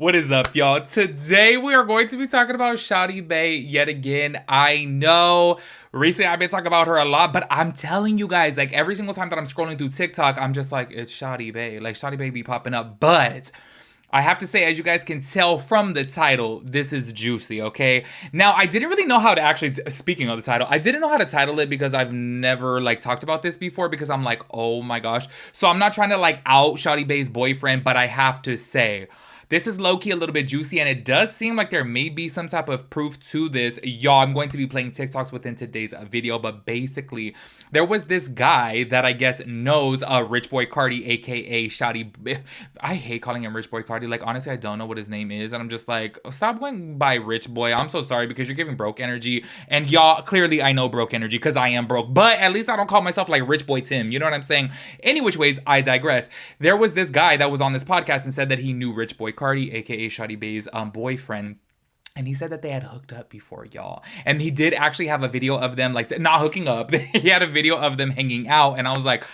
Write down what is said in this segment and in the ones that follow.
What is up, y'all? Today we are going to be talking about Shawty Bae yet again. I know recently I've been talking about her a lot, but I'm telling you guys, like every single time that I'm scrolling through TikTok, I'm just like, it's Shawty Bae. Like Shawty Bae be popping up. But I have to say, as you guys can tell from the title, this is juicy, okay? Now, I didn't really know how to actually, speaking of the title, I didn't know how to title it because I've never, like, talked about this before because I'm like, oh my gosh. So I'm not trying to, like, out Shawty Bae's boyfriend, but I have to say, this is low-key a little bit juicy, and it does seem like there may be some type of proof to this. Y'all, I'm going to be playing TikToks within today's video, but basically, there was this guy that I guess knows Rich Boy Cardi, aka Shawty. I hate calling him Rich Boy Cardi. Like, honestly, I don't know what his name is, and I'm just like, stop going by Rich Boy. I'm so sorry because you're giving broke energy, and y'all, clearly I know broke energy because I am broke, but at least I don't call myself like Rich Boy Tim. You know what I'm saying? Any which ways, I digress. There was this guy that was on this podcast and said that he knew Rich Boy Cardi, aka Shawty Bae's boyfriend. And he said that they had hooked up before, y'all. And he did actually have a video of them, like, not hooking up. He had a video of them hanging out. And I was like,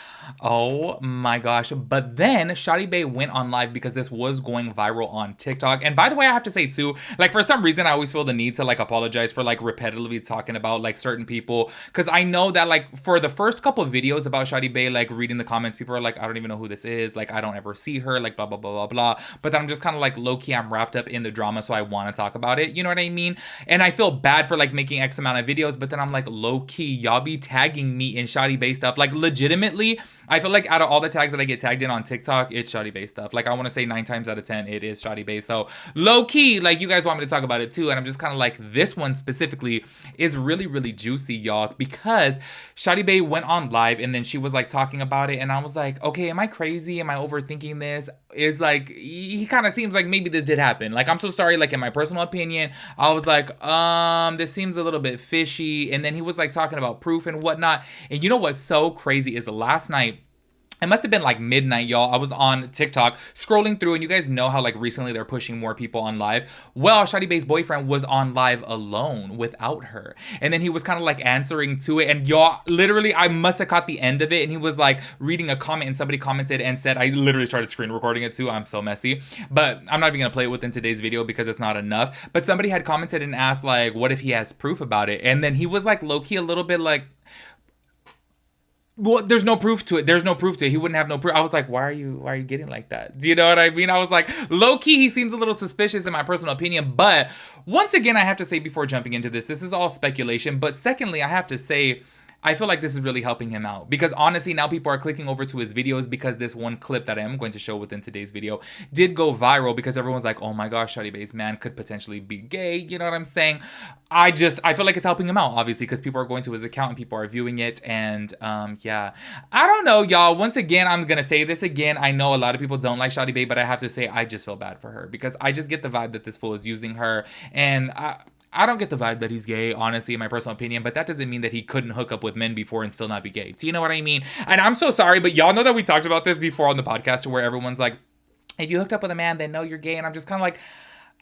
oh my gosh. But then Shawty Bae went on live because this was going viral on TikTok. And by the way, I have to say too, like for some reason, I always feel the need to like apologize for like repetitively talking about like certain people. Cause I know that like for the first couple of videos about Shawty Bae, like reading the comments, people are like, I don't even know who this is. Like, I don't ever see her, like blah, blah, blah, blah, blah. But then I'm just kind of like low key, I'm wrapped up in the drama. So I want to talk about it. You know what I mean? And I feel bad for like making X amount of videos, but then I'm like low key, y'all be tagging me in Shawty Bae stuff. Like legitimately, I feel like out of all the tags that I get tagged in on TikTok, it's Shawty Bae stuff. Like I want to say 9 times out of 10, it is Shawty Bae. So low key, like you guys want me to talk about it too. And I'm just kind of like, this one specifically is really, really juicy, y'all, because Shawty Bae went on live and then she was like talking about it. And I was like, okay, am I crazy? Am I overthinking this? Is like, he kind of seems like maybe this did happen. Like, I'm so sorry. Like in my personal opinion, I was like, this seems a little bit fishy. And then he was like talking about proof and whatnot. And you know what's so crazy is last night, it must have been like midnight, y'all. I was on TikTok scrolling through, and you guys know how like recently they're pushing more people on live. Well, Shawty Bae's boyfriend was on live alone without her. And then he was kind of like answering to it. And y'all, literally, I must have caught the end of it. And he was like reading a comment, and somebody commented and said, I literally started screen recording it too. I'm so messy. But I'm not even going to play it within today's video because it's not enough. But somebody had commented and asked like, what if he has proof about it? And then he was like low-key a little bit like, well, there's no proof to it. There's no proof to it. He wouldn't have no proof. I was like, why are you getting like that? Do you know what I mean? I was like, low key, he seems a little suspicious in my personal opinion. But once again, I have to say before jumping into this is all speculation. But secondly, I have to say, I feel like this is really helping him out because honestly, now people are clicking over to his videos because this one clip that I am going to show within today's video did go viral because everyone's like, oh my gosh, Shawty Bae's man could potentially be gay. You know what I'm saying? I feel like it's helping him out, obviously, because people are going to his account and people are viewing it. And yeah, I don't know, y'all. Once again, I'm going to say this again. I know a lot of people don't like Shawty Bae, but I have to say, I just feel bad for her because I just get the vibe that this fool is using her. And I don't get the vibe that he's gay, honestly, in my personal opinion, but that doesn't mean that he couldn't hook up with men before and still not be gay. Do you know what I mean? And I'm so sorry, but y'all know that we talked about this before on the podcast where everyone's like, if you hooked up with a man, then no, you're gay. And I'm just kind of like,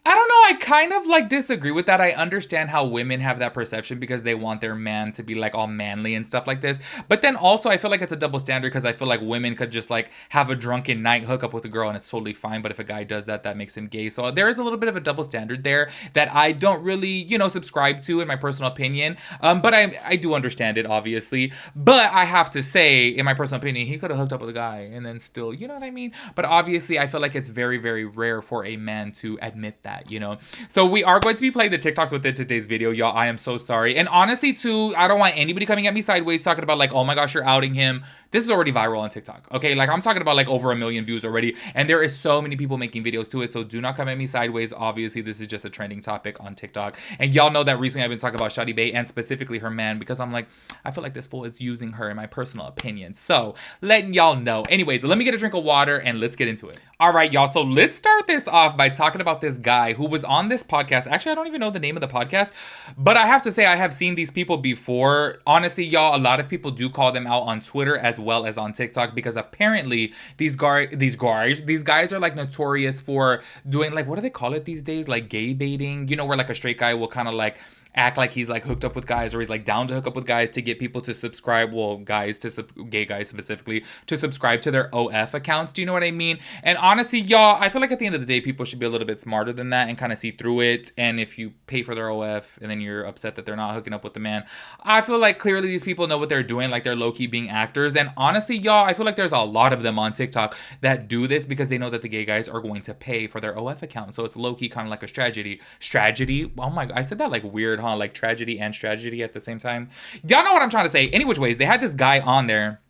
I don't know. I kind of like disagree with that. I understand how women have that perception because they want their man to be like all manly and stuff like this. But then also I feel like it's a double standard because I feel like women could just like have a drunken night, hook up with a girl and it's totally fine. But if a guy does that, that makes him gay. So there is a little bit of a double standard there that I don't really, you know, subscribe to in my personal opinion. But I do understand it, obviously. But I have to say, in my personal opinion, he could have hooked up with a guy and then still, you know what I mean? But obviously, I feel like it's very, very rare for a man to admit that. You know, so we are going to be playing the TikToks within today's video, y'all. I am so sorry. And honestly, too, I don't want anybody coming at me sideways talking about like, oh my gosh, you're outing him. This is already viral on TikTok. Okay, like I'm talking about like over 1 million views already, and there is so many people making videos to it. So do not come at me sideways. Obviously, this is just a trending topic on TikTok, and y'all know that recently I've been talking about Shawty Bae and specifically her man because I'm like, I feel like this fool is using her in my personal opinion. So letting y'all know. Anyways, let me get a drink of water and let's get into it. All right, y'all. So let's start this off by talking about this guy who was on this podcast. Actually, I don't even know the name of the podcast, but I have to say I have seen these people before. Honestly, y'all, a lot of people do call them out on Twitter as well as on TikTok because apparently these guys are like notorious for doing like, what do they call it these days? Like gay baiting, you know, where like a straight guy will kind of like act like he's like hooked up with guys, or he's like down to hook up with guys to get people to subscribe. Well, guys to gay guys specifically to subscribe to their OF accounts. Do you know what I mean? And honestly, y'all, I feel like at the end of the day, people should be a little bit smarter than that and kind of see through it. And if you pay for their OF and then you're upset that they're not hooking up with the man, I feel like clearly these people know what they're doing. Like they're low key being actors. And honestly, y'all, I feel like there's a lot of them on TikTok that do this because they know that the gay guys are going to pay for their OF account. So it's low key kind of like a strategy. Oh my God, I said that like weird, huh? Like tragedy and strategy at the same time. Y'all know what I'm trying to say. Any which ways, they had this guy on there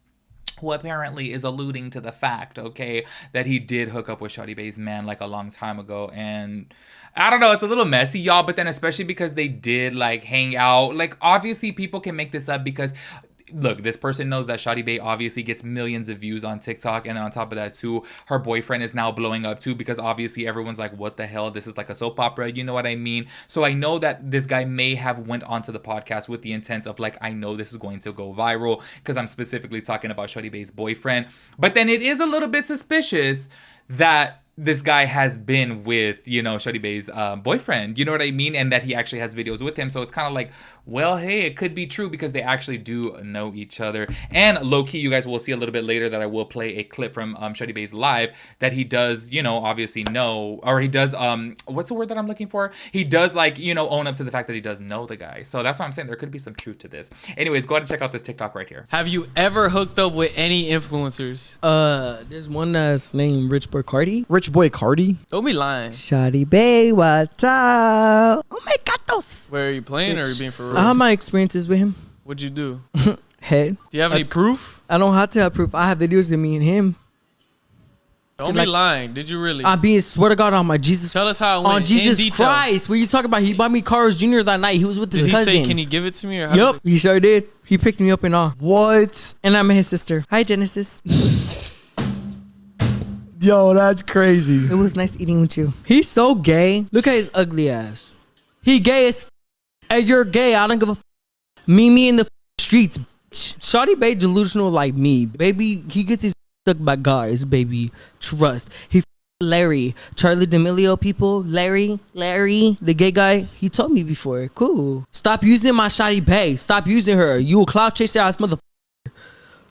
who apparently is alluding to the fact, okay, that he did hook up with Shawty Bae's man like a long time ago. And I don't know, it's a little messy, y'all, but then especially because they did like hang out. Like obviously people can make this up because look, this person knows that Shawty Bae obviously gets millions of views on TikTok. And then on top of that too, her boyfriend is now blowing up too, because obviously everyone's like, what the hell? This is like a soap opera. You know what I mean? So I know that this guy may have went onto the podcast with the intent of like, I know this is going to go viral because I'm specifically talking about Shawty Bae's boyfriend. But then it is a little bit suspicious that this guy has been with, you know, Shawty Bae's boyfriend, you know what I mean? And that he actually has videos with him. So it's kind of like, well, hey, it could be true because they actually do know each other. And low-key, you guys will see a little bit later that I will play a clip from Shawty Bae's live that he does, you know, obviously know, or he does, what's the word that I'm looking for? He does like, you know, own up to the fact that he does know the guy. So that's why I'm saying there could be some truth to this. Anyways, go ahead and check out this TikTok right here. Have you ever hooked up with any influencers? There's one that's named Rich Boy Cardi. Rich Boy Cardi? Don't be lying. Shawty Bae, what's up? Oh my God, those. Where are you playing or are you being for real? I have my experiences with him. What'd you do? Hey. Do you have any proof? I don't have to have proof. I have videos of me and him. Don't be lying. Did you really? I being swear to God on my Jesus. Tell us how it went. On Jesus Christ. What are you talking about? He bought me Carl's Jr. that night. He was with his cousin. Did he say, can you give it to me? Or Yep, he sure did. He picked me up and all. What? And I met his sister. Hi, Genesis. Yo, that's crazy. It was nice eating with you. He's so gay. Look at his ugly ass. He gay as and you're gay. I don't give a Meet me in the streets. Shawty Bae delusional like me. Baby, he gets his stuck by guys, baby. Trust. He Larry. Charlie D'Amelio people. Larry, the gay guy. He told me before. Cool. Stop using my Shawty Bae. Stop using her. You a cloud chaser ass mother.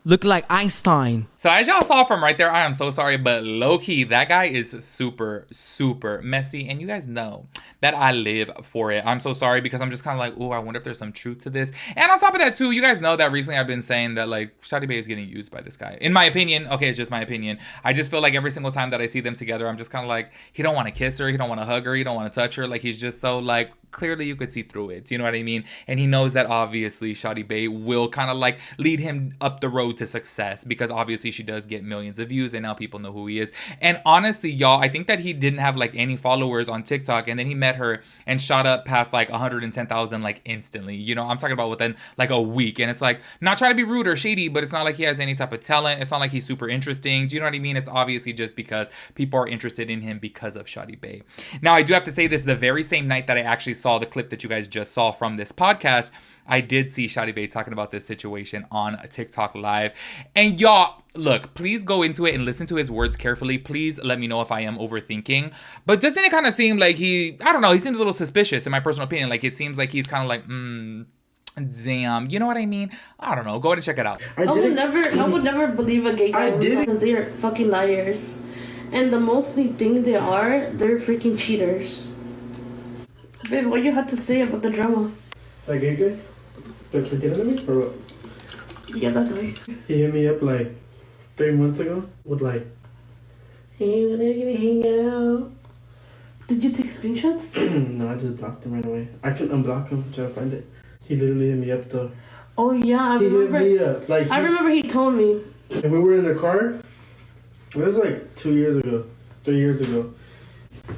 Look like Einstein. So as y'all saw from right there, I am so sorry, but low-key, that guy is super, super messy. And you guys know that I live for it. I'm so sorry because I'm just kind of like, oh, I wonder if there's some truth to this. And on top of that too, you guys know that recently I've been saying that like Shawty Bae is getting used by this guy. In my opinion, okay, it's just my opinion. I just feel like every single time that I see them together, I'm just kind of like, he don't want to kiss her. He don't want to hug her. He don't want to touch her. Like he's just so like, clearly you could see through it. You know what I mean? And he knows that obviously Shawty Bae will kind of like lead him up the road to success because obviously she does get millions of views and now people know who he is. And honestly, y'all, I think that he didn't have like any followers on TikTok and then he met her and shot up past like 110,000 like instantly. You know, I'm talking about within like a week. And it's like, not trying to be rude or shady, but it's not like he has any type of talent. It's not like he's super interesting. Do you know what I mean? It's obviously just because people are interested in him because of Shawty Bae. Now, I do have to say this, the very same night that I actually saw the clip that you guys just saw from this podcast, I did see Shawty Bae talking about this situation on TikTok live. And y'all, look, please go into it and listen to his words carefully. Please let me know if I am overthinking. But doesn't it kind of seem like he, I don't know, he seems a little suspicious in my personal opinion. Like it seems like he's kind of like, damn, you know what I mean? I don't know. Go ahead and check it out. I would never believe a gay guy because they're fucking liars. And the mostly thing they are, they're freaking cheaters. Babe, what you have to say about the drama? That gay guy? That's for getting at me? Or what? Yeah, that guy. He hit me up like 3 months ago with like, hey, when are you gonna hang out? Did you take screenshots? No, I just blocked him right away. I can unblock him, try to find it. He literally hit me up though. Oh yeah, I remember. He hit me up. Like, I remember he told me. And we were in the car. It was like 2 years ago, 3 years ago.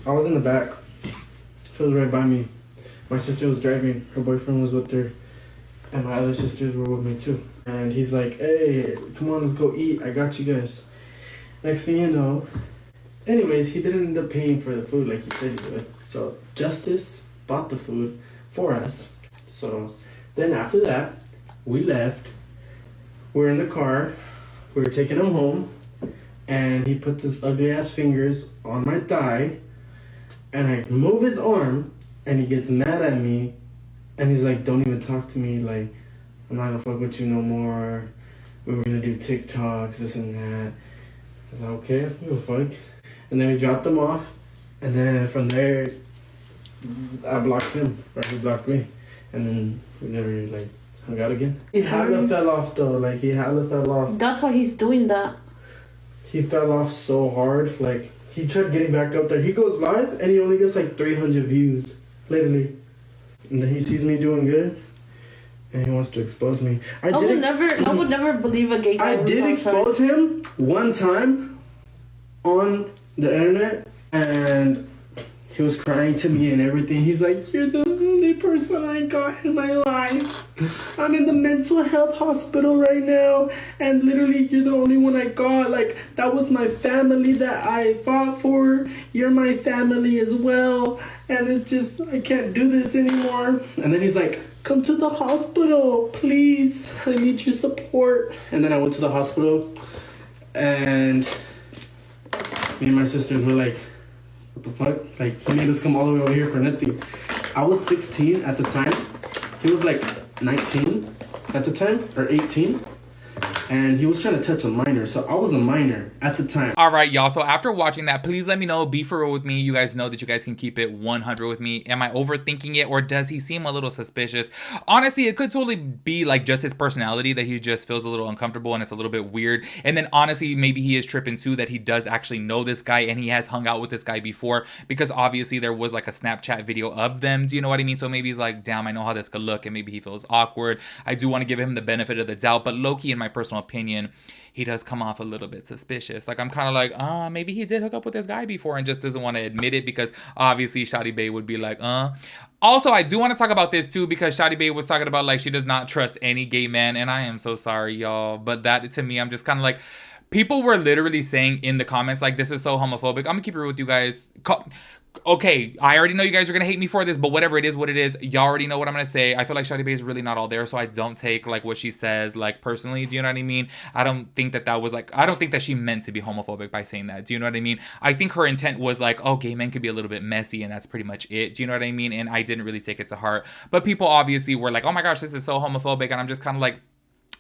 I was in the back. She was right by me. My sister was driving. Her boyfriend was with her. And my other sisters were with me too. And he's like, hey, come on, let's go eat. I got you guys. Next thing you know. Anyways, he didn't end up paying for the food like he said he would. So Justice bought the food for us. So then after that, we left. We're in the car. We were taking him home. And he puts his ugly ass fingers on my thigh. And I move his arm. And he gets mad at me And he's like, don't even talk to me. Like, I'm not gonna fuck with you no more. We were gonna do TikToks, this and that. I was like, okay, I don't give a fuck. And then we dropped him off. And then from there, I blocked him, or he blocked me. And then we never, like, hung out again. He hella fell off, though. Like, he hella fell off. That's why he's doing that. He fell off so hard. Like, he tried getting back up there. He goes live, and he only gets, like, 300 views. Literally. And then he sees me doing good. And he wants to expose me. I would never believe a gay guy. I did expose him one time on the internet, and he was crying to me and everything. He's like, you're the only person I got in my life. I'm in the mental health hospital right now, and literally you're the only one I got. Like, that was my family that I fought for. You're my family as well. And it's just, I can't do this anymore. And then he's like, come to the hospital, please. I need your support. And then I went to the hospital, and me and my sisters were like, what the fuck? Like, he made us come all the way over here for nothing. I was 16 at the time. He was like 19 at the time, or 18. And he was trying to touch a minor, so I was a minor at the time. All right, y'all. So after watching that, please let me know. Be for real with me. You guys know that you guys can keep it 100 with me. Am I overthinking it, or does he seem a little suspicious? Honestly, it could totally be like just his personality, that he just feels a little uncomfortable and it's a little bit weird. And then honestly, maybe he is tripping too, that he does actually know this guy and he has hung out with this guy before, because obviously there was like a Snapchat video of them. Do you know what I mean? So maybe he's like, damn, I know how this could look, and maybe he feels awkward. I do want to give him the benefit of the doubt, but low-key, in my personal opinion, he does come off a little bit suspicious. Like, I'm kind of like, maybe he did hook up with this guy before and just doesn't want to admit it, because obviously Shawty Bae would be like, Also, I do want to talk about this too, because Shawty Bae was talking about like she does not trust any gay man, and I am so sorry, y'all, but that to me, I'm just kind of like, people were literally saying in the comments like, this is so homophobic. I'm gonna keep it real with you guys. Okay, I already know you guys are gonna hate me for this, but whatever, it is what it is. Y'all already know what I'm gonna say. I feel like Shawty Bae is really not all there, so I don't take like what she says like personally. Do you know what I mean? I don't think that was like, I don't think that she meant to be homophobic by saying that. Do you know what I mean? I think her intent was like, oh, gay men could be a little bit messy, and that's pretty much it. Do you know what I mean? And I didn't really take it to heart. But people obviously were like, oh my gosh, this is so homophobic, and I'm just kind of like,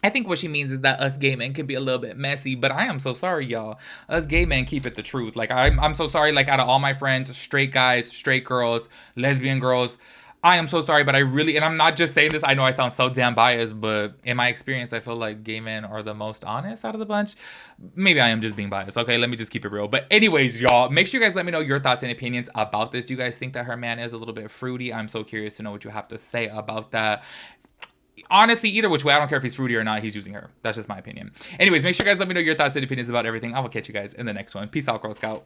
I think what she means is that us gay men can be a little bit messy, but I am so sorry, y'all. Us gay men keep it the truth. Like, I'm so sorry, like, out of all my friends, straight guys, straight girls, lesbian girls, I am so sorry, but I really, and I'm not just saying this, I know I sound so damn biased, but in my experience, I feel like gay men are the most honest out of the bunch. Maybe I am just being biased, okay? Let me just keep it real. But anyways, y'all, make sure you guys let me know your thoughts and opinions about this. Do you guys think that her man is a little bit fruity? I'm so curious to know what you have to say about that. Honestly, either which way, I don't care if he's fruity or not, he's using her. That's just my opinion. Anyways, make sure you guys let me know your thoughts and opinions about everything. I will catch you guys in the next one. Peace out, Girl Scout.